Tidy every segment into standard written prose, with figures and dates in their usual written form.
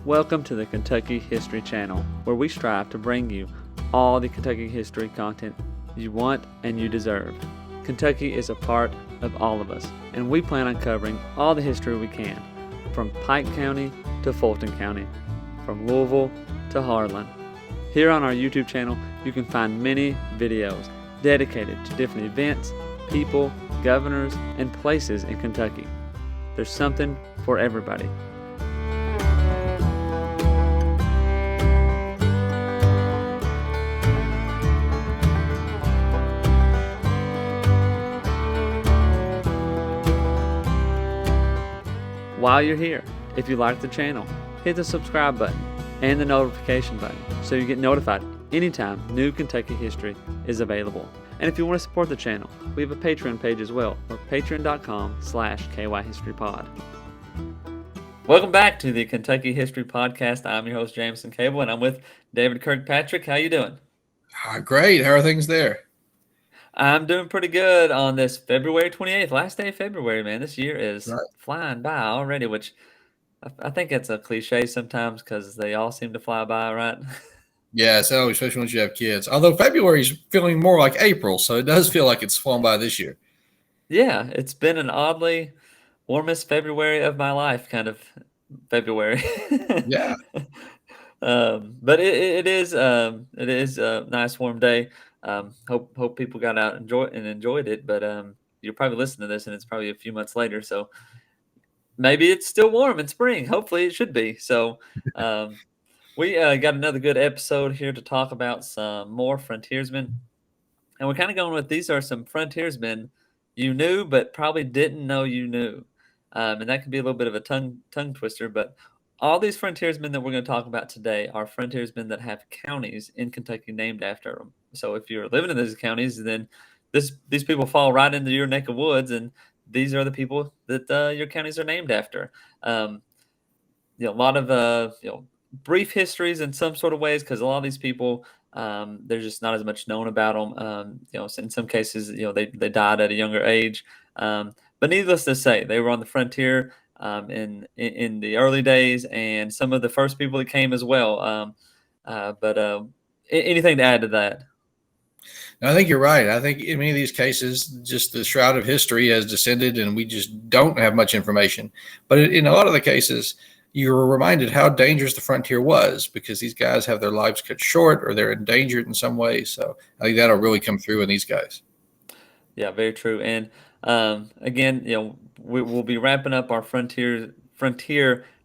Welcome to the Kentucky History Channel, where we strive to bring you all the Kentucky history content you want and you deserve. Kentucky is a part of all of us, and we plan on covering all the history we can, from Pike County to Fulton County, from Louisville to Harlan. Here on our YouTube channel, you can find many videos dedicated to different events, people, governors, and places in Kentucky. There's something for everybody. While you're here, if you like the channel, hit the subscribe button and the notification button so you get notified anytime new Kentucky history is available. And if you want to support the channel, we have a Patreon page as well, or patreon.com/KYHistoryPod. Welcome back to the Kentucky History Podcast. I'm your host, Jameson Cable, and I'm with David Kirkpatrick. How you doing? Great. How are things there? I'm doing pretty good on this February 28th, last day of February, man. This year is flying by already, which I think it's a cliche sometimes because they all seem to fly by, right? Yeah, so especially once you have kids. Although February's feeling more like April, so it does feel like it's flown by this year. Yeah, it's been an oddly warmest February of my life, kind of February. Yeah. But it is a nice warm day. Hope people got out and enjoyed it. But you're probably listening to this, and it's probably a few months later, so maybe it's still warm in spring. Hopefully, it should be. So we got another good episode here to talk about some more frontiersmen, and we're kind of going with these are some frontiersmen you knew but probably didn't know you knew, and that could be a little bit of a tongue twister, but all these frontiersmen that we're going to talk about today are frontiersmen that have counties in Kentucky named after them. So if you're living in those counties, then these people fall right into your neck of woods, and these are the people that your counties are named after. A lot of brief histories in some sort of ways, because a lot of these people, there's just not as much known about them. In some cases, they died at a younger age. But needless to say, they were on the frontier in the early days, and some of the first people that came as well. But anything to add to that? I think you're right. I think in many of these cases, just the shroud of history has descended, and we just don't have much information. But in a lot of the cases, you're reminded how dangerous the frontier was, because these guys have their lives cut short or they're endangered in some way. So I think that'll really come through in these guys. Yeah, very true. And again, we'll be wrapping up our frontier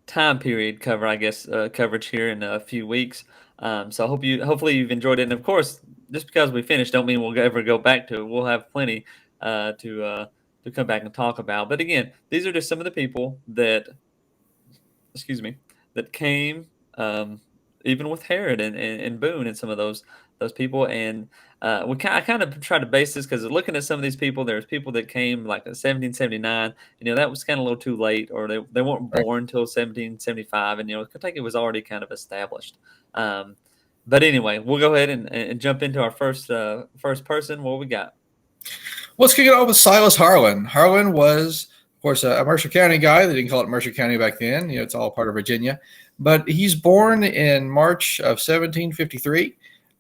time period coverage here in a few weeks. So hopefully you've enjoyed it. And of course, just because we finished don't mean we'll ever go back to it. We'll have plenty to come back and talk about. But again, these are just some of the people that came, even with Herod and Boone and some of those people. And I kind of try to base this because looking at some of these people, there's people that came like in 1779. That was kind of a little too late, or they weren't born until 1775, and Kentucky was already kind of established. But anyway, we'll go ahead and jump into our first person. What we got? Let's kick it off with Silas Harlan. Harlan was, of course, a Mercer County guy. They didn't call it Mercer County back then. It's all part of Virginia. But he's born in March of 1753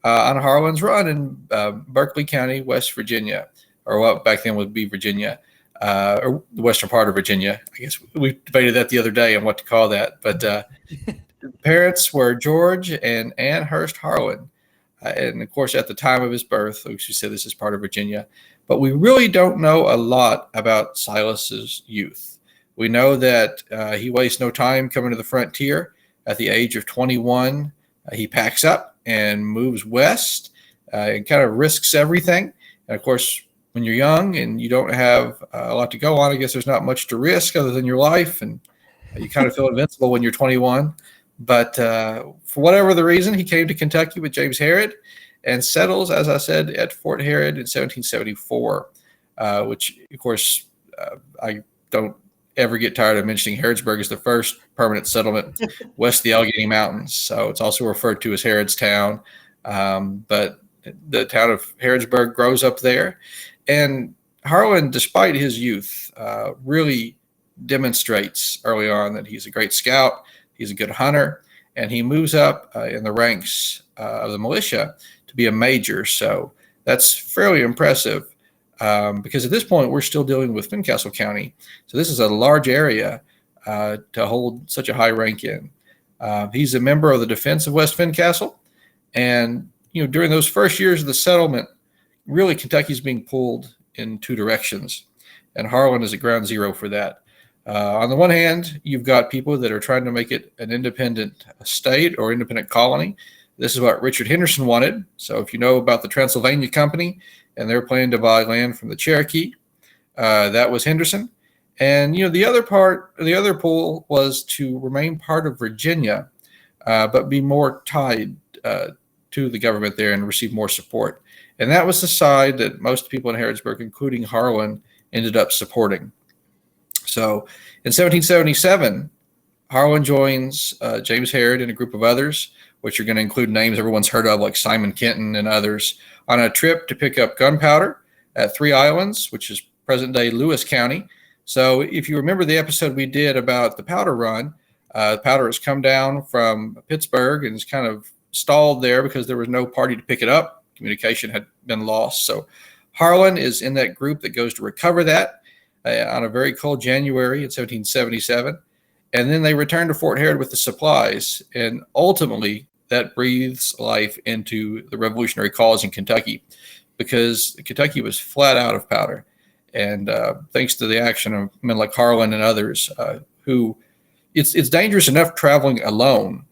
on Harlan's Run in Berkeley County, West Virginia, or what back then would be Virginia, or the western part of Virginia. I guess we debated that the other day on what to call that. But parents were George and Ann Hurst Harlan. And, of course, at the time of his birth, which we said this is part of Virginia. But we really don't know a lot about Silas's youth. We know that he wastes no time coming to the frontier. At the age of 21, he packs up and moves west and kind of risks everything. And, of course, when you're young and you don't have a lot to go on, I guess there's not much to risk other than your life. And you kind of feel invincible when you're 21. But for whatever the reason, he came to Kentucky with James Herod and settles, as I said, at Fort Herod in 1774, which, of course, I don't ever get tired of mentioning. Harrodsburg is the first permanent settlement west of the Allegheny Mountains. So it's also referred to as Harrodstown. But the town of Harrodsburg grows up there. And Harlan, despite his youth, really demonstrates early on that he's a great scout. He's a good hunter. and he moves up in the ranks of the militia to be a major. So that's fairly impressive because at this point we're still dealing with Fincastle County. So this is a large area to hold such a high rank in. He's a member of the defense of West Fincastle, and during those first years of the settlement, really Kentucky's being pulled in two directions, and Harlan is at ground zero for that. On the one hand, you've got people that are trying to make it an independent state or independent colony. This is what Richard Henderson wanted. So if you know about the Transylvania Company and they're planning to buy land from the Cherokee, that was Henderson. And the other pool was to remain part of Virginia, but be more tied to the government there and receive more support. And that was the side that most people in Harrodsburg, including Harlan, ended up supporting. So in 1777, Harlan joins James Harrod and a group of others, which are going to include names everyone's heard of, like Simon Kenton and others, on a trip to pick up gunpowder at Three Islands, which is present-day Lewis County. So if you remember the episode we did about the powder run, powder has come down from Pittsburgh and is kind of stalled there because there was no party to pick it up. Communication had been lost. So Harlan is in that group that goes to recover that on a very cold January in 1777. And then they return to Fort Harrod with the supplies. And ultimately, that breathes life into the revolutionary cause in Kentucky because Kentucky was flat out of powder. And thanks to the action of men like Harlan and others who it's dangerous enough traveling alone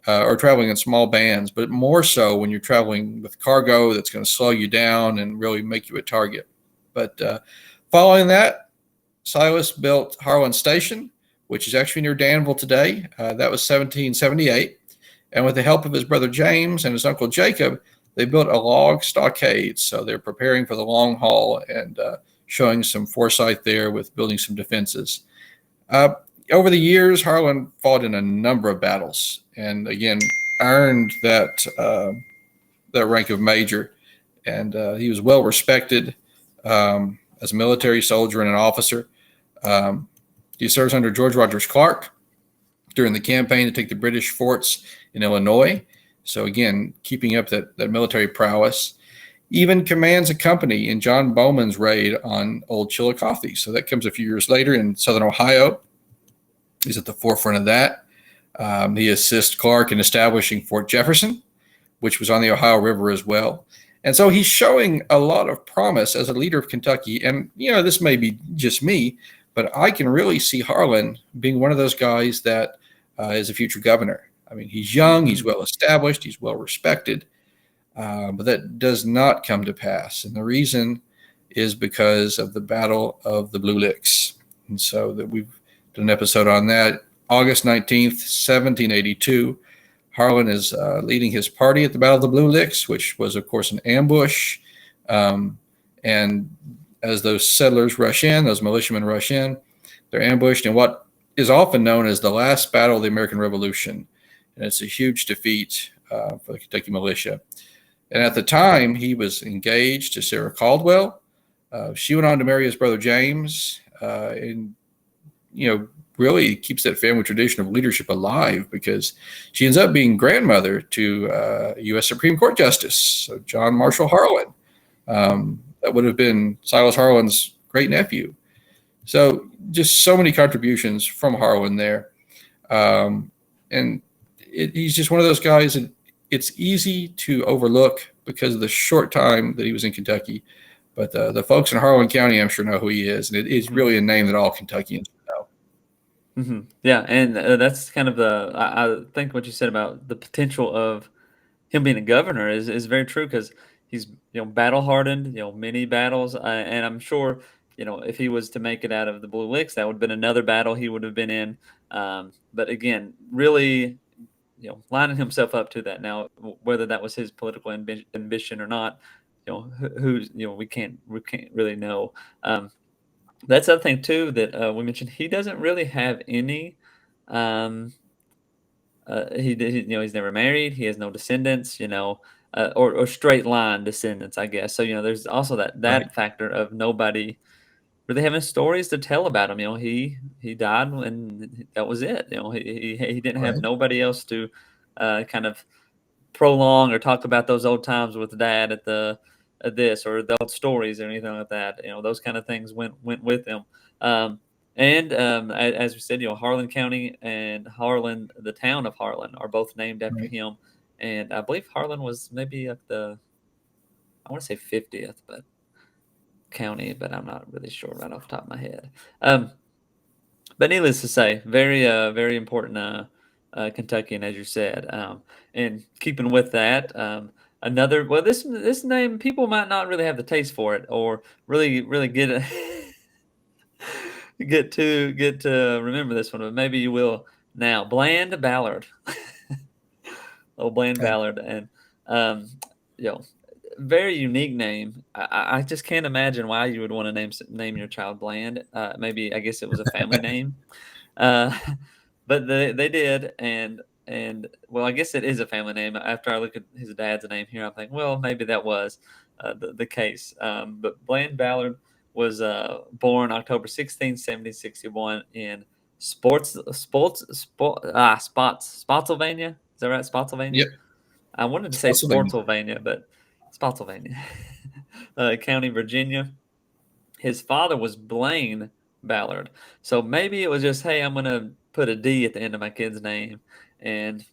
or traveling in small bands, but more so when you're traveling with cargo that's going to slow you down and really make you a target. But following that, Silas built Harlan Station, which is actually near Danville today. That was 1778. And with the help of his brother James and his uncle Jacob, they built a log stockade. So they're preparing for the long haul and showing some foresight there with building some defenses. Over the years, Harlan fought in a number of battles and again earned that rank of major. And he was well respected as a military soldier and an officer. He serves under George Rogers Clark during the campaign to take the British forts in Illinois. So again, keeping up that military prowess. Even commands a company in John Bowman's raid on Old Chillicothe. So that comes a few years later in southern Ohio. He's at the forefront of that. He assists Clark in establishing Fort Jefferson, which was on the Ohio River as well. And so he's showing a lot of promise as a leader of Kentucky. And, this may be just me, but I can really see Harlan being one of those guys that is a future governor. I mean, he's young, he's well established, he's well respected, but that does not come to pass. And the reason is because of the Battle of the Blue Licks. And so that we've done an episode on that. August 19th, 1782, Harlan is leading his party at the Battle of the Blue Licks, which was, of course, an ambush. And as those settlers rush in, those militiamen rush in, they're ambushed in what is often known as the last battle of the American Revolution. And it's a huge defeat for the Kentucky militia. And at the time, he was engaged to Sarah Caldwell. She went on to marry his brother James and, really keeps that family tradition of leadership alive because she ends up being grandmother to U.S. Supreme Court Justice, so John Marshall Harlan. That would have been Silas Harlan's great nephew. So just so many contributions from Harlan there. And he's just one of those guys that it's easy to overlook because of the short time that he was in Kentucky. But the folks in Harlan County, I'm sure, know who he is. And it is really a name that all Kentuckians know. Mm-hmm. Yeah, and that's kind of I think what you said about the potential of him being a governor is very true because he's battle hardened, many battles, and I'm sure if he was to make it out of the Blue Licks, that would have been another battle he would have been in. But again, really, lining himself up to that. Now, whether that was his political ambition or not, who's we can't really know. That's the other thing too that we mentioned. He doesn't really have any. He's never married. He has no descendants. Or straight line descendants, I guess. So there's also that Right. factor of nobody really having stories to tell about him. He died and that was it. He didn't have Right. nobody else to kind of prolong or talk about those old times with dad at this or the old stories or anything like that. Those kind of things went with him. Um, and as we said, Harlan County and Harlan, the town of Harlan, are both named after Right. him. And I believe Harlan was maybe like I want to say 50th, but county, but I'm not really sure right off the top of my head. Um, but needless to say, very important Kentuckian, as you said. And keeping with that, another well, this name people might not really have the taste for it or really get it, get to remember this one, but maybe you will now. Bland Ballard, oh Bland Okay. Ballard, and um, you know, very unique name. I just can't imagine why you would want to name your child Bland. Maybe I guess it was a family name. Uh, but they did, and well, I guess it is a family name. After I look at his dad's name here, I'm thinking, well, maybe that was the case. But Bland Ballard was born October 16th, 1761 in Spotsylvania. Is that right? Spotsylvania. Yep. I wanted to say Pennsylvania. Spotsylvania, but Spotsylvania, County, Virginia. His father was Blaine Ballard. So maybe it was just, hey, I'm gonna put a D at the end of my kid's name and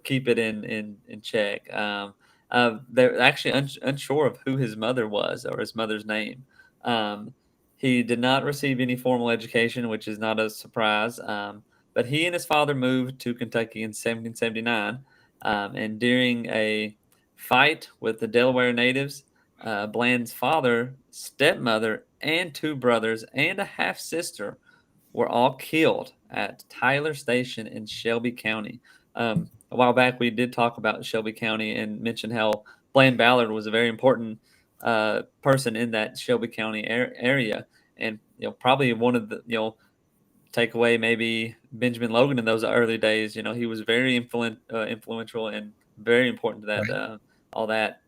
keep it in check. They're actually unsure of who his mother was or his mother's name. Um, he did not receive any formal education, which is not a surprise. But he and his father moved to Kentucky in 1779, and during a fight with the Delaware natives, Bland's father, stepmother, and two brothers and a half sister were all killed at Tyler Station in Shelby County. A while back, we did talk about Shelby County and mentioned how Bland Ballard was a very important person in that Shelby County area, and probably one of the take away maybe Benjamin Logan in those early days. He was very influential and very important to that Right. all that.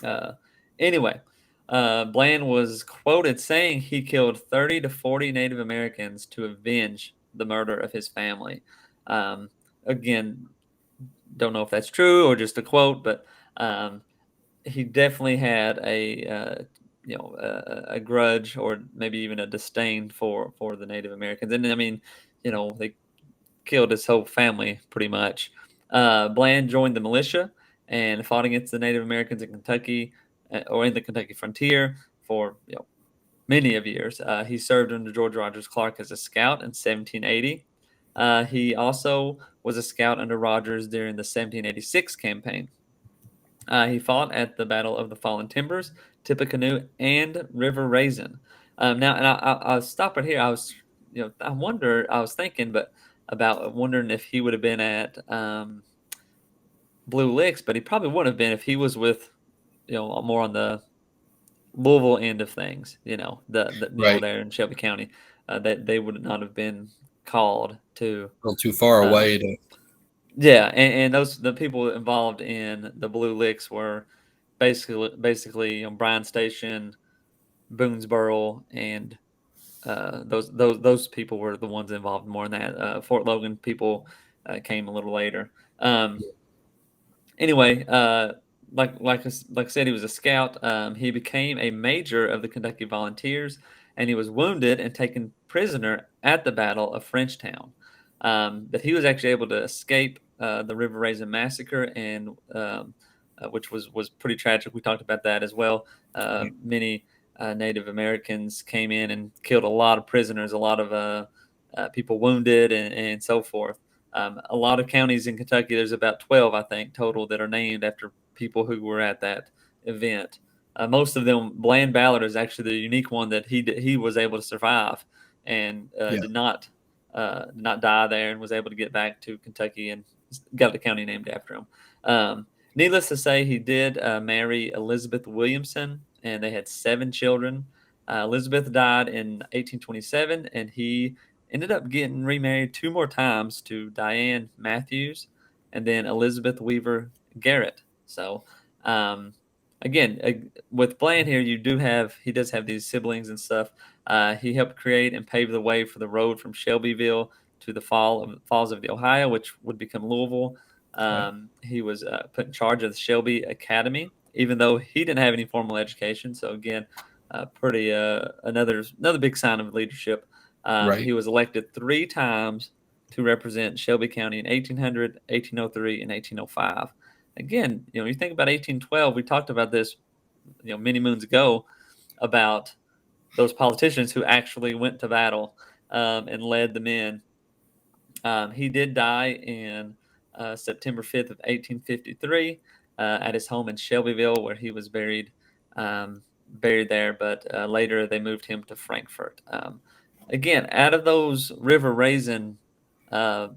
Uh, anyway, Bland was quoted saying he killed 30 to 40 Native Americans to avenge the murder of his family. Again, don't know if that's true or just a quote, but um, he definitely had a grudge or maybe even a disdain for the Native Americans. And I mean, they killed his whole family pretty much. Bland joined the militia and fought against the Native Americans in Kentucky or in the Kentucky frontier for many of years. He served under George Rogers Clark as a scout in 1780. He also was a scout under Rogers during the 1786 campaign. He fought at the Battle of the Fallen Timbers, Tippecanoe, and River Raisin. Now, and I'll stop right here. I was thinking, but about wondering if he would have been at Blue Licks, but he probably wouldn't have been if he was with, more on the Louisville end of things. Right. There in Shelby County, that they would not have been called to. A little too far Um, away to. yeah, and the people involved in the Blue Licks were basically Bryan Station, Boonesboro, and those people were the ones involved more in that. Fort Logan people came a little later. Anyway, like I said, he was a scout. He became a major of the Kentucky Volunteers, and he was wounded and taken prisoner at the Battle of Frenchtown. But he was actually able to escape the River Raisin massacre, and which was pretty tragic. We talked about that as well. Many Native Americans came in and killed a lot of prisoners, a lot of people wounded, and so forth. A lot of counties in Kentucky, there's about 12, I think, total that are named after people who were at that event. Most of them, Bland Ballard is actually the unique one that he was able to survive and Yeah. did not die there and was able to get back to Kentucky and got the county named after him. Needless to say, he did marry Elizabeth Williamson, and they had 7 children. Elizabeth died in 1827, and he ended up getting remarried 2 more times to Diane Matthews and then Elizabeth Weaver Garrett. So, um, again, with Bland here, he does have these siblings and stuff. He helped create and pave the way for the road from Shelbyville to the Falls of the Ohio, which would become Louisville. Right. He was put in charge of the Shelby Academy, even though he didn't have any formal education. So again, pretty another big sign of leadership. Right. He was elected 3 times to represent Shelby County in 1800, 1803, and 1805. Again, you think about 1812. We talked about this, many moons ago, about those politicians who actually went to battle and led the men. He did die in September 5th of 1853 at his home in Shelbyville, where he was buried there. But later they moved him to Frankfort. Again, out of those river raisin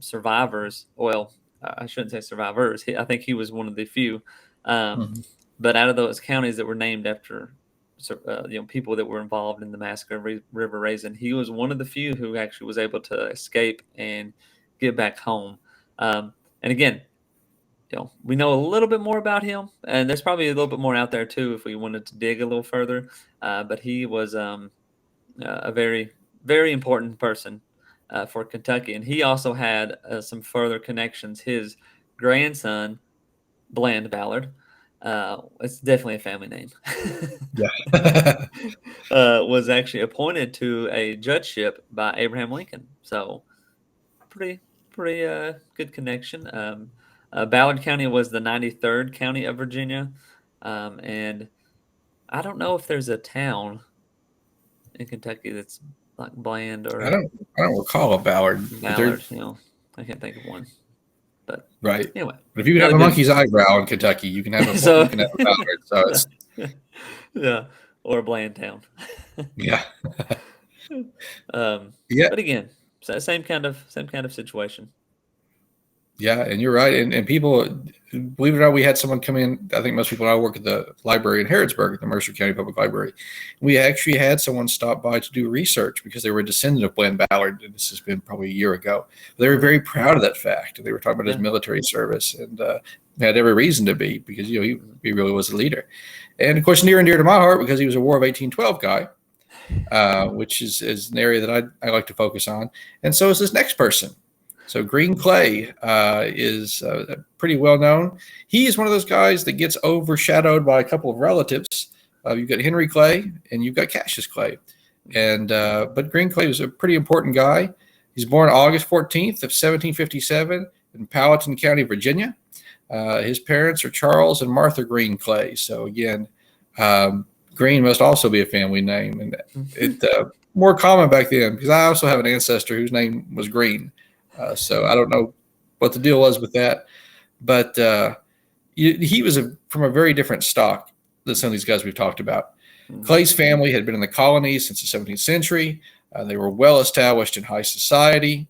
survivors, well, I shouldn't say survivors. I think he was one of the few. Mhm. But out of those counties that were named after people that were involved in the massacre of River Raisin, he was one of the few who actually was able to escape and get back home. And again, we know a little bit more about him, and there's probably a little bit more out there too if we wanted to dig a little further. But he was a very, very important person for Kentucky, and he also had some further connections. His grandson, Bland Ballard, it's definitely a family name. Yeah. Was actually appointed to a judgeship by Abraham Lincoln. So pretty good connection. Ballard County was the 93rd county of Virginia, and I don't know if there's a town in Kentucky that's like Bland I or don't I don't recall a Ballard, but they're Ballard. I can't think of one. But right. anyway, But if you can have another a good. monkey's eyebrow in Kentucky, you can have So you can have a Ballard. So it's yeah, or a Bland town. yeah. um, Yeah. but again, same kind of situation. Yeah, and you're right. And people, believe it or not, we had someone come in. I think most people now work at the library in Harrodsburg at the Mercer County Public Library. We actually had someone stop by to do research because they were a descendant of Bland Ballard. And this has been probably a year ago. They were very proud of that fact. They were talking about his military service, and had every reason to be, because he really was a leader. And of course, near and dear to my heart, because he was a War of 1812 guy, which is an area that I like to focus on. And so is this next person. So Green Clay is pretty well known. He is one of those guys that gets overshadowed by a couple of relatives. You've got Henry Clay and you've got Cassius Clay, and but Green Clay was a pretty important guy. He's born August 14th of 1757 in Powhatan County, Virginia. His parents are Charles and Martha Green Clay. So again, Green must also be a family name, and it more common back then, because I also have an ancestor whose name was Green. So I don't know what the deal was with that, but he was from a very different stock than some of these guys we've talked about. Clay's family had been in the colonies since the 17th century. They were well established in high society.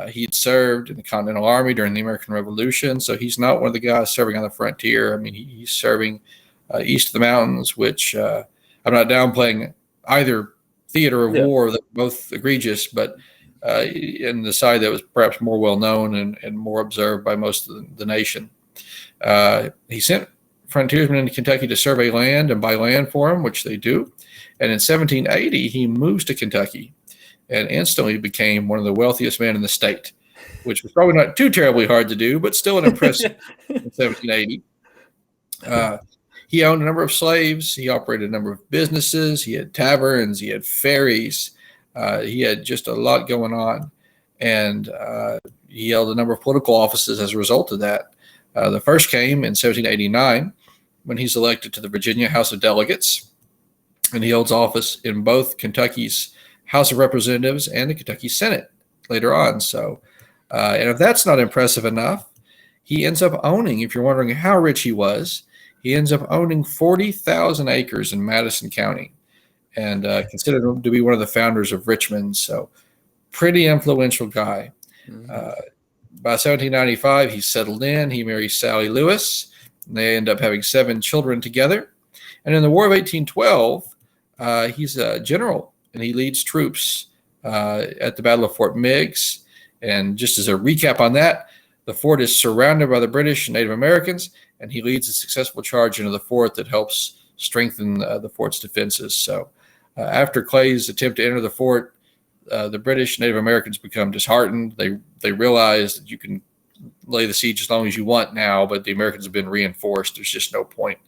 He had served in the Continental Army during the American Revolution, so he's not one of the guys serving on the frontier. I mean, he's serving east of the mountains, which I'm not downplaying either theater of war. They're both egregious, but in the side that was perhaps more well known and more observed by most of the nation. He sent frontiersmen into Kentucky to survey land and buy land for him, which they do. And in 1780, he moves to Kentucky and instantly became one of the wealthiest men in the state, which was probably not too terribly hard to do, but still an impressive in 1780. He owned a number of slaves. He operated a number of businesses. He had taverns. He had ferries. He had just a lot going on, and he held a number of political offices as a result of that. The first came in 1789 when he's elected to the Virginia House of Delegates, and he holds office in both Kentucky's House of Representatives and the Kentucky Senate later on. So, and if that's not impressive enough, he ends up owning, if you're wondering how rich he was, he ends up owning 40,000 acres in Madison County, and considered him to be one of the founders of Richmond. So pretty influential guy. By 1795, he's settled in. He marries Sally Lewis. And they end up having 7 children together. And in the War of 1812, he's a general, and he leads troops at the Battle of Fort Meigs. And just as a recap on that, the fort is surrounded by the British and Native Americans, and he leads a successful charge into the fort that helps strengthen the fort's defenses. So after Clay's attempt to enter the fort, the British and Native Americans become disheartened. They realize that you can lay the siege as long as you want now, but the Americans have been reinforced. There's just no point.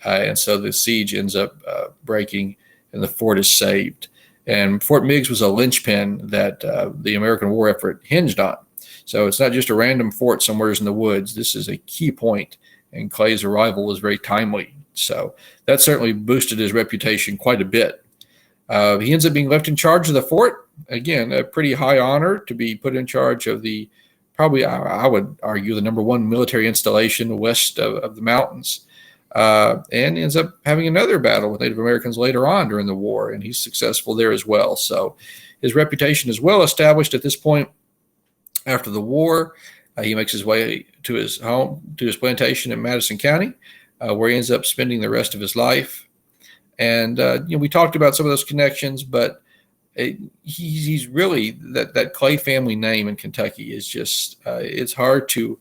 And so the siege ends up breaking, and the fort is saved. And Fort Meigs was a linchpin that the American war effort hinged on. So it's not just a random fort somewhere in the woods. This is a key point, and Clay's arrival was very timely. So that certainly boosted his reputation quite a bit. He ends up being left in charge of the fort. Again, a pretty high honor to be put in charge of the, probably I would argue, the number one military installation west of the mountains. And ends up having another battle with Native Americans later on during the war, and he's successful there as well. So his reputation is well established at this point. After the war, he makes his way to his home, to his plantation in Madison County, where he ends up spending the rest of his life. And we talked about some of those connections, but he's really that Clay family name in Kentucky is just it's hard to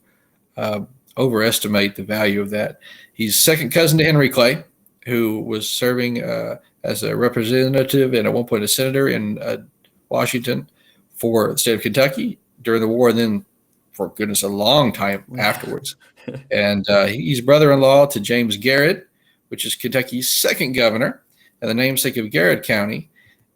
overestimate the value of that. He's second cousin to Henry Clay, who was serving as a representative and at one point a senator in Washington for the state of Kentucky during the war, and then, for goodness, a long time afterwards. And he's brother-in-law to James Garrett, which is Kentucky's second governor and the namesake of Garrett County.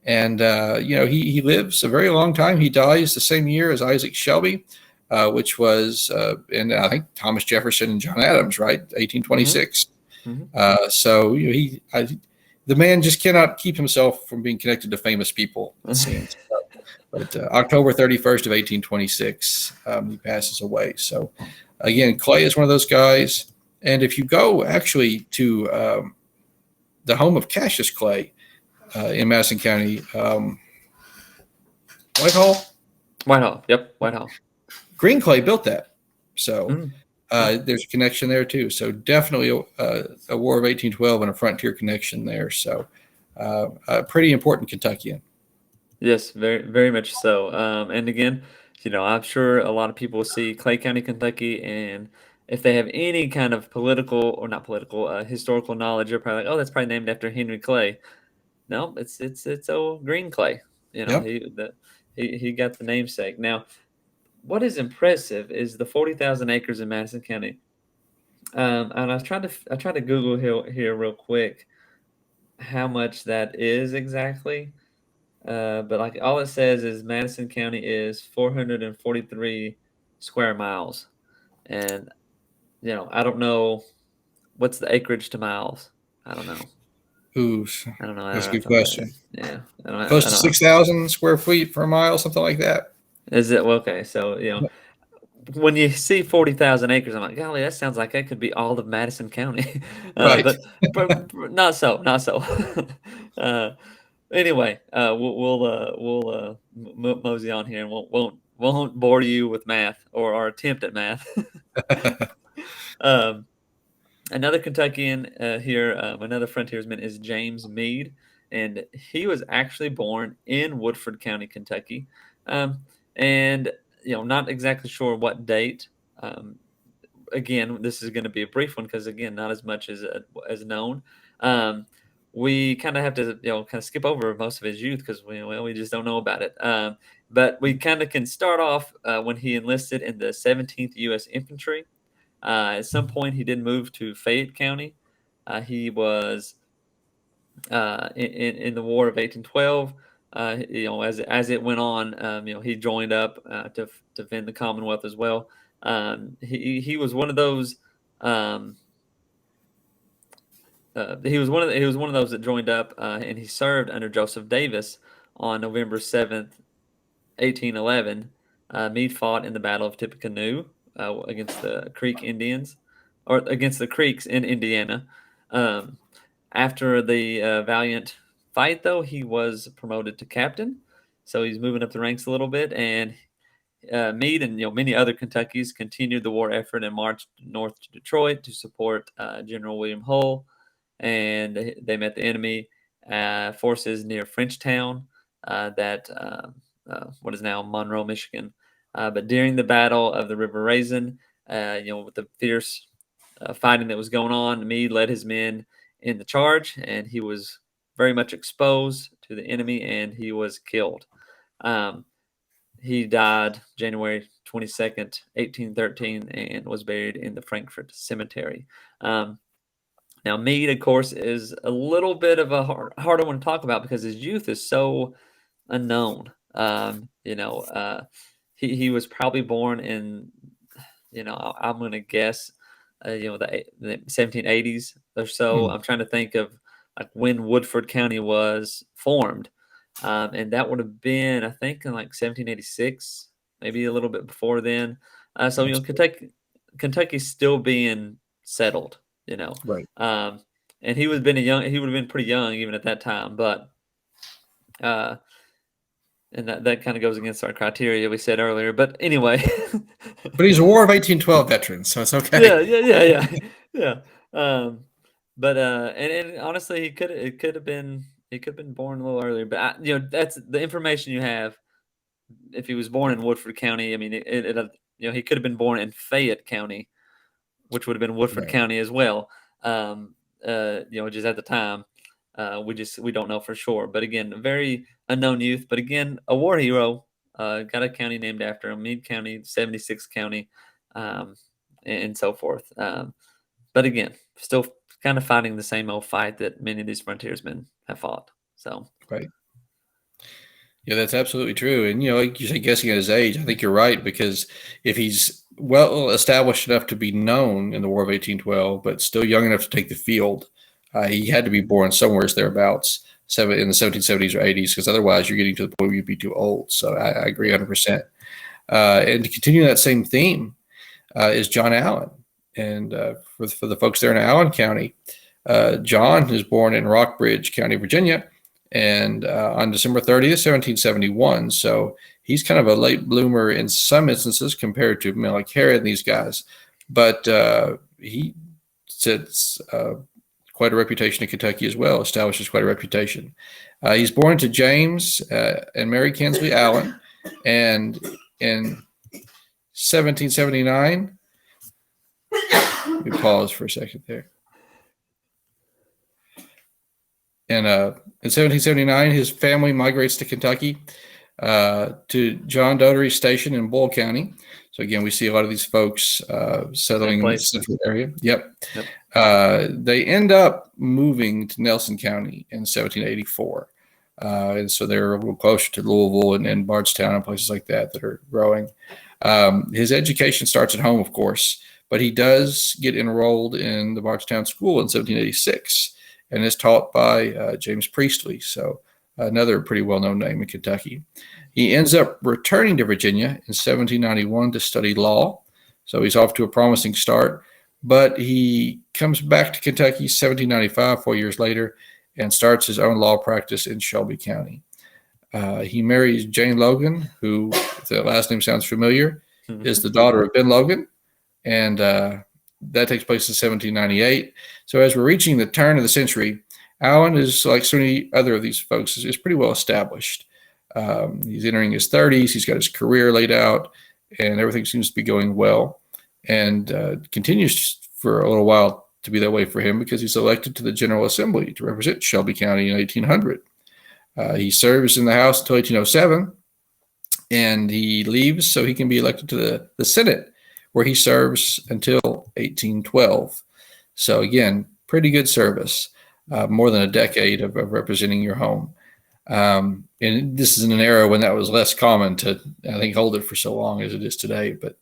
And, he lives a very long time. He dies the same year as Isaac Shelby, which was, and I think Thomas Jefferson and John Adams, right? 1826. Mm-hmm. So the man just cannot keep himself from being connected to famous people, it seems. But October 31st of 1826, he passes away. So again, Clay is one of those guys. And if you go actually to the home of Cassius Clay in Madison County, Whitehall. Yep, Whitehall. Green Clay built that. So there's a connection there too. So definitely a War of 1812 and a frontier connection there. So a pretty important Kentuckian. Yes, very, very much so. And again, I'm sure a lot of people see Clay County, Kentucky, and if they have any kind of political or not political, historical knowledge, they're probably like, "Oh, that's probably named after Henry Clay." No, it's old Green Clay. Yep. He got the namesake. Now, what is impressive is the 40,000 acres in Madison County. And I tried to Google here real quick how much that is exactly. But like all it says is Madison County is 443 square miles, and I don't know what's the acreage to miles. I don't know. Ooh, I don't know. That's a good question. Yeah, close to 6,000 square feet per mile, something like that. Is it? Well, okay, so when you see 40,000 acres, I'm like, golly, that sounds like that could be all of Madison County. Right. But not so, not so. Anyway, we'll mosey on here, and won't bore you with math or our attempt at math. Another Kentuckian here, another frontiersman is James Mead, and he was actually born in Woodford County, Kentucky, and not exactly sure what date. Again, this is going to be a brief one because again, not as much as known. We kind of have to kind of skip over most of his youth because we just don't know about it. But we kind of can start off when he enlisted in the 17th U.S. Infantry. At some point, he did move to Fayette County. He was in the War of 1812. As it went on, he joined up to defend the Commonwealth as well. He was one of those. He was one of those that joined up, and he served under Joseph Davis on November 7th, 1811. Meade fought in the Battle of Tippecanoe against the Creek Indians, or against the Creeks in Indiana. After the valiant fight, though, he was promoted to captain, so he's moving up the ranks a little bit. And Meade and many other Kentuckies continued the war effort and marched north to Detroit to support General William Hull. And they met the enemy forces near Frenchtown, what is now Monroe, Michigan. But during the Battle of the River Raisin, with the fierce fighting that was going on, Meade led his men in the charge, and he was very much exposed to the enemy, and he was killed. he died January 22nd, 1813, and was buried in the Frankfurt Cemetery. Now, Meade, of course, is a little bit of a harder one to talk about because his youth is so unknown. He was probably born in, I'm going to guess, the 1780s or so. I'm trying to think of like when Woodford County was formed, and that would have been, I think, in like 1786, maybe a little bit before then. So Kentucky's still being settled, Right. and he would have been pretty young even at that time, but and that kind of goes against our criteria we said earlier. But anyway, But he's a War of 1812 veteran, so it's okay. yeah. But and honestly, he could have been born a little earlier. But that's the information you have. If he was born in Woodford County, I mean, he could have been born in Fayette County, which would have been Woodford Right. County as well. Just at the time, we don't know for sure. But again, a very unknown youth. But again, a war hero. Got a county named after him, Meade County, 76th County, and so forth. But again, still kind of fighting the same old fight that many of these frontiersmen have fought. So Right. Yeah, that's absolutely true. And, like you say, guessing at his age, I think you're right, because if he's well established enough to be known in the War of 1812, but still young enough to take the field, he had to be born somewhere thereabouts in the 1770s or 80s, because otherwise you're getting to the point where you'd be too old. So I agree 100%. And to continue that same theme is John Allen. And for the folks there in Allen County, John is born in Rockbridge County, Virginia, and on December 30th, 1771. So he's kind of a late bloomer in some instances compared to like Herod and these guys. But he sets quite a reputation in Kentucky as well, establishes quite a reputation. He's born to James and Mary Kinsley Allen. And in 1779, let me pause for a second there. And in 1779, his family migrates to Kentucky to John Dougherty's station in Bull County. So again, we see a lot of these folks settling in the central area. Yep. They end up moving to Nelson County in 1784. And so they're a little closer to Louisville and Bardstown and places like that are growing. His education starts at home, of course, but he does get enrolled in the Bardstown School in 1786. And is taught by James Priestley, so another pretty well-known name in Kentucky. He ends up returning to Virginia in 1791 to study law, so he's off to a promising start. But he comes back to Kentucky 1795, 4 years later, and starts his own law practice in Shelby County. He marries Jane Logan, who, if the last name sounds familiar, is the daughter of Ben Logan, and that takes place in 1798. So as we're reaching the turn of the century, Allen is, like so many other of these folks, is pretty well established. He's entering his 30s. He's got his career laid out, and everything seems to be going well, and continues for a little while to be that way for him because he's elected to the General Assembly to represent Shelby County in 1800. He serves in the House until 1807, and he leaves so he can be elected to the Senate, where he serves until 1812. So again, pretty good service, more than a decade of representing your home. And this is in an era when that was less common to, I think, hold it for so long as it is today. But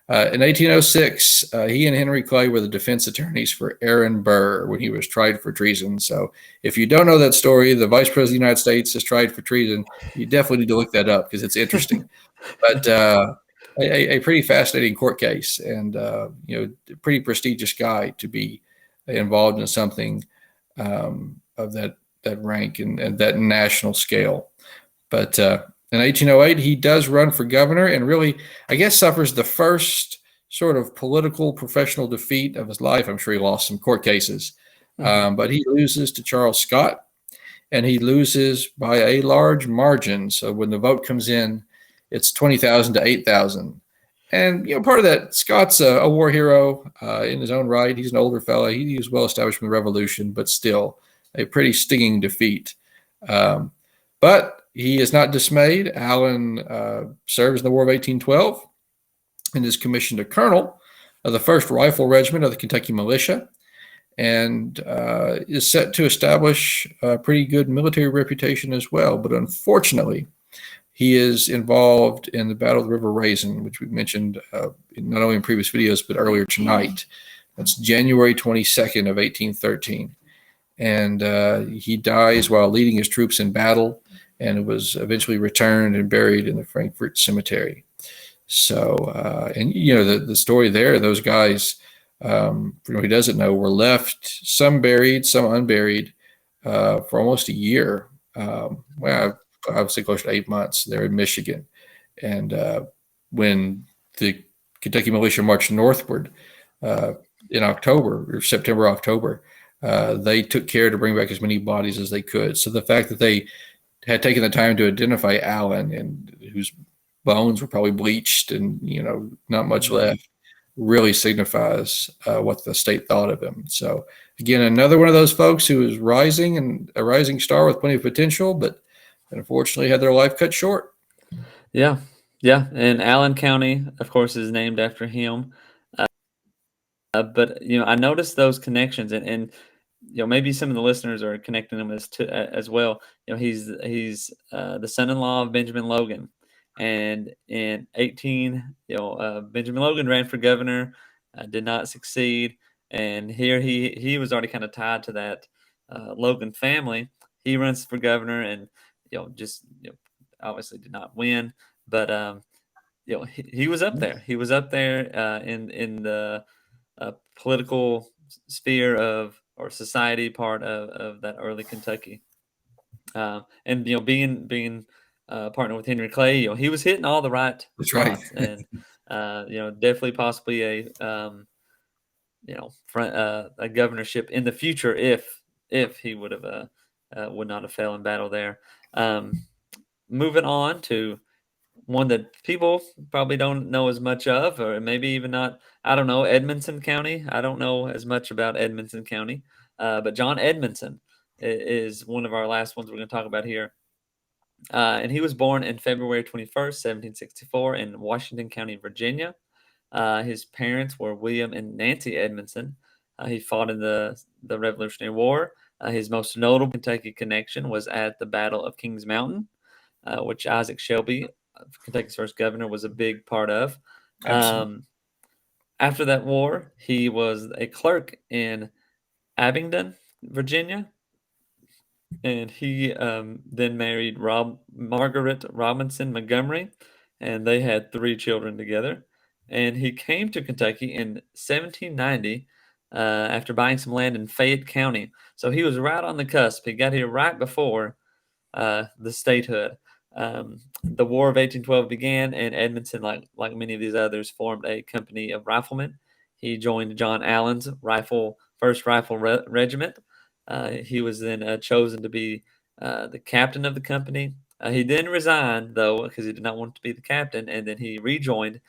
in 1806, he and Henry Clay were the defense attorneys for Aaron Burr when he was tried for treason. So if you don't know that story, the Vice President of the United States is tried for treason. You definitely need to look that up because it's interesting. But a pretty fascinating court case, and a pretty prestigious guy to be involved in something of that rank and that national scale. But in 1808, he does run for governor and really, I guess, suffers the first sort of political professional defeat of his life. I'm sure he lost some court cases, but he loses to Charles Scott, and he loses by a large margin. So when the vote comes in, it's 20,000 to 8,000. And, part of that, Scott's a war hero in his own right. He's an older fella. He was well established in the Revolution, but still a pretty stinging defeat. But he is not dismayed. Allen serves in the War of 1812 and is commissioned a colonel of the 1st Rifle Regiment of the Kentucky Militia, and is set to establish a pretty good military reputation as well. But unfortunately, he is involved in the Battle of the River Raisin, which we mentioned not only in previous videos, but earlier tonight. That's January 22nd of 1813. And he dies while leading his troops in battle, and was eventually returned and buried in the Frankfort Cemetery. So, and the story there, those guys, for anyone who doesn't know, were left, some buried, some unburied, for almost a year. Well, I would say close to 8 months there in Michigan. And when the Kentucky militia marched northward in October or September, October, they took care to bring back as many bodies as they could. So the fact that they had taken the time to identify Allen, and whose bones were probably bleached and not much left, really signifies what the state thought of him. So again, another one of those folks who is rising, and a rising star with plenty of potential, but unfortunately had their life cut short. Yeah, yeah, and Allen County, of course, is named after him. But I noticed those connections, and maybe some of the listeners are connecting them as well. He's the son-in-law of Benjamin Logan, and in 18, Benjamin Logan ran for governor, did not succeed, and here he was already kind of tied to that Logan family. He runs for governor, and just obviously did not win, but he was up there. He was up there in the political sphere or society part of that early Kentucky. And being partnered with Henry Clay, he was hitting all the right spots, right. and definitely possibly a governorship in the future if he would not have failed in battle there. Moving on to one that people probably don't know as much of, or maybe even not. I don't know, Edmondson County. I don't know as much about Edmondson County, but John Edmondson is one of our last ones we're going to talk about here. And he was born in February 21st, 1764, in Washington County, Virginia. His parents were William and Nancy Edmondson. He fought in the Revolutionary War. His most notable Kentucky connection was at the Battle of Kings Mountain, which Isaac Shelby, Kentucky's first governor, was a big part of. After that war, he was a clerk in Abingdon, Virginia, and he then married Margaret Robinson Montgomery, and they had 3 children together. And he came to Kentucky in 1790 after buying some land in Fayette County. So he was right on the cusp. He got here right before the statehood. The War of 1812 began, and Edmondson, like many of these others, formed a company of riflemen. He joined John Allen's First Rifle Regiment. He was then chosen to be the captain of the company. He then resigned, though, because he did not want to be the captain, and then he rejoined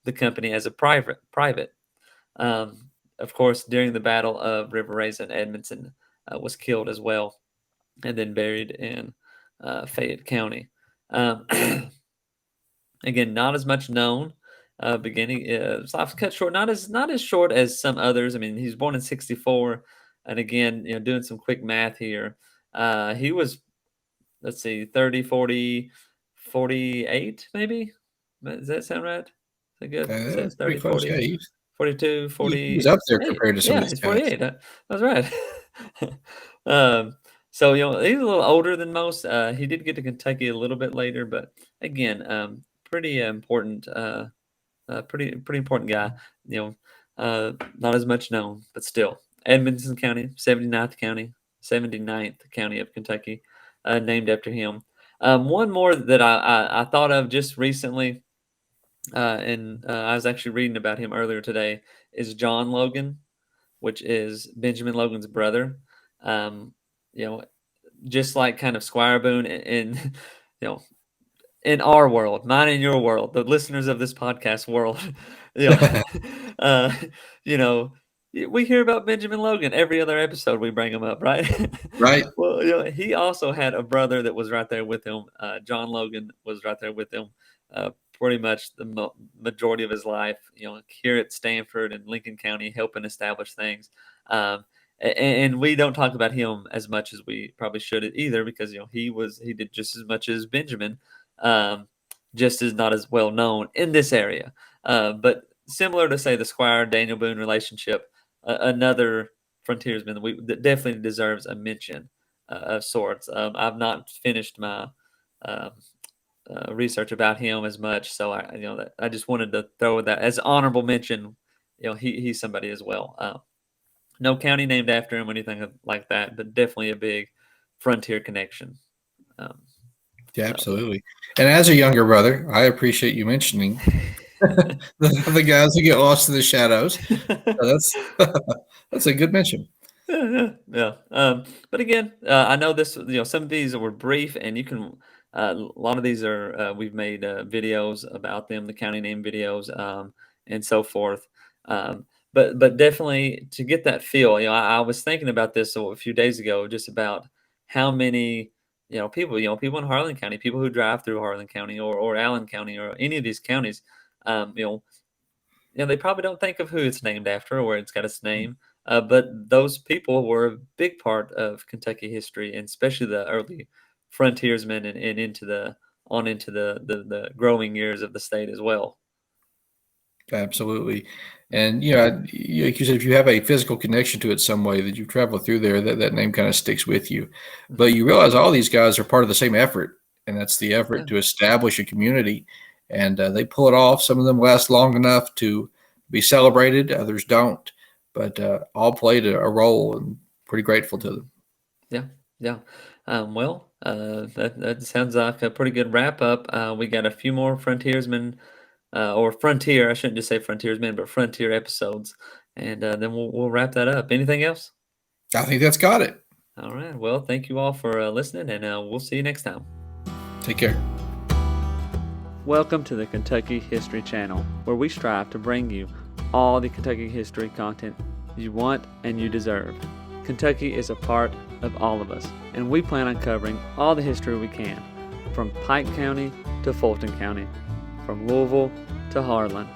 the company as a private. Of course, during the Battle of River Raisin, Edmondson was killed as well, and then buried in Fayette County. Again, not as much known. Beginning, life's cut short. Not as short as some others. I mean, he was born in '64, and again, doing some quick math here, he was, let's see, 30, 40, 48, maybe. Does that sound right? Is that good? Is that 30, Close. 40, Yeah, 42, 40? he was up there compared to some Yeah, of these he's guys. 48. That was right. So he's a little older than most. He did get to Kentucky a little bit later, but again, pretty important. Pretty important guy. Not as much known, but still. Edmondson County, 79th county of Kentucky, named after him. One more that I thought of just recently, and I was actually reading about him earlier today, is John Logan, which is Benjamin Logan's brother. Um, you know, just like kind of Squire Boone in you know, in our world, mine and your world, the listeners of this podcast world, you know, uh, you know, we hear about Benjamin Logan every other episode. We bring him up, right? Right. Well, he also had a brother that was right there with him. John Logan was right there with him, pretty much the majority of his life. Here at Stanford and Lincoln County, helping establish things. And we don't talk about him as much as we probably should either, because he did just as much as Benjamin, just as not as well known in this area. But similar to, say, the Squire Daniel Boone relationship, another frontiersman that definitely deserves a mention of sorts. I've not finished my um, research about him as much, so I just wanted to throw that as honorable mention. He's somebody as well. No county named after him or anything like that, but definitely a big frontier connection. Um, Yeah, so. absolutely. And as a younger brother, I appreciate you mentioning the guys who get lost in the shadows. So that's a good mention. Yeah. But again, I know this. Some of these were brief, and you can. A lot of these are we've made videos about them, the county name videos, and so forth. But definitely to get that feel, I was thinking about this a few days ago, just about how many people in Harlan County, people who drive through Harlan County or Allen County or any of these counties, um, you know, they probably don't think of who it's named after or where it's got its name. But those people were a big part of Kentucky history, and especially the early frontiersmen and into the growing years of the state as well. Absolutely. And, like you said, if you have a physical connection to it some way that you travel through there, that name kind of sticks with you. But you realize all these guys are part of the same effort, and that's the effort to establish a community. And they pull it off. Some of them last long enough to be celebrated, others don't. But all played a role, and pretty grateful to them. Yeah. Well, that sounds like a pretty good wrap up. We got a few more frontiersmen. Or frontier, I shouldn't just say frontiersmen, but frontier episodes, and then we'll wrap that up. Anything else? I think that's got it. All right. Well, thank you all for listening, and we'll see you next time. Take care. Welcome to the Kentucky History Channel, where we strive to bring you all the Kentucky history content you want and you deserve. Kentucky is a part of all of us, and we plan on covering all the history we can, from Pike County to Fulton County, from Louisville to Harlan.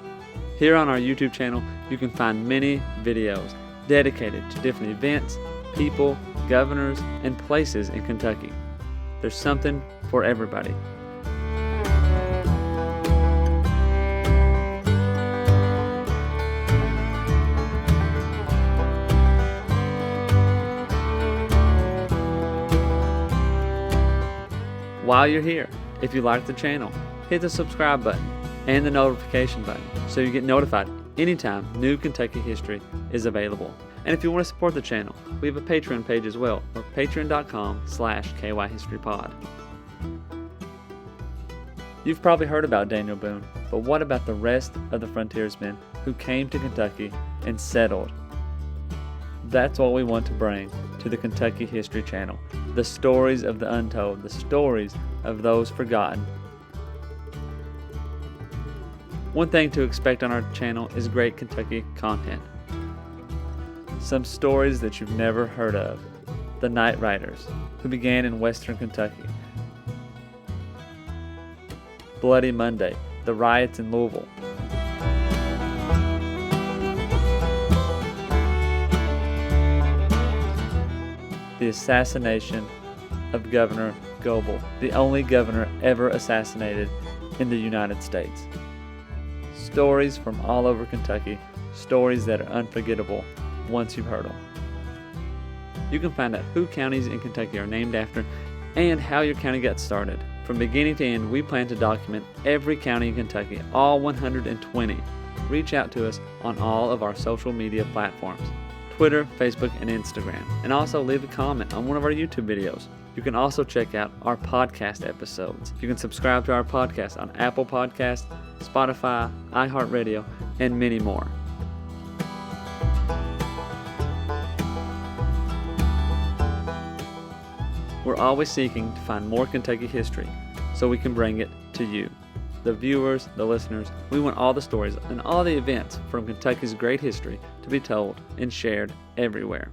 Here on our YouTube channel, you can find many videos dedicated to different events, people, governors, and places in Kentucky. There's something for everybody. While you're here, if you like the channel, hit the subscribe button and the notification button so you get notified anytime new Kentucky history is available. And if you want to support the channel, we have a Patreon page as well, or patreon.com/kyhistorypod. You've probably heard about Daniel Boone, but what about the rest of the frontiersmen who came to Kentucky and settled? That's what we want to bring to the Kentucky History Channel. The stories of the untold, the stories of those forgotten. One thing to expect on our channel is great Kentucky content. Some stories that you've never heard of. The Night Riders, who began in western Kentucky. Bloody Monday, the riots in Louisville. The assassination of Governor Goebel, the only governor ever assassinated in the United States. Stories from all over Kentucky, stories that are unforgettable once you've heard them. You can find out who counties in Kentucky are named after and how your county got started. From beginning to end, we plan to document every county in Kentucky, all 120. Reach out to us on all of our social media platforms, Twitter, Facebook, and Instagram, and also leave a comment on one of our YouTube videos. You can also check out our podcast episodes. You can subscribe to our podcast on Apple Podcasts, Spotify, iHeartRadio, and many more. We're always seeking to find more Kentucky history so we can bring it to you, the viewers, the listeners. We want all the stories and all the events from Kentucky's great history to to be told and shared everywhere.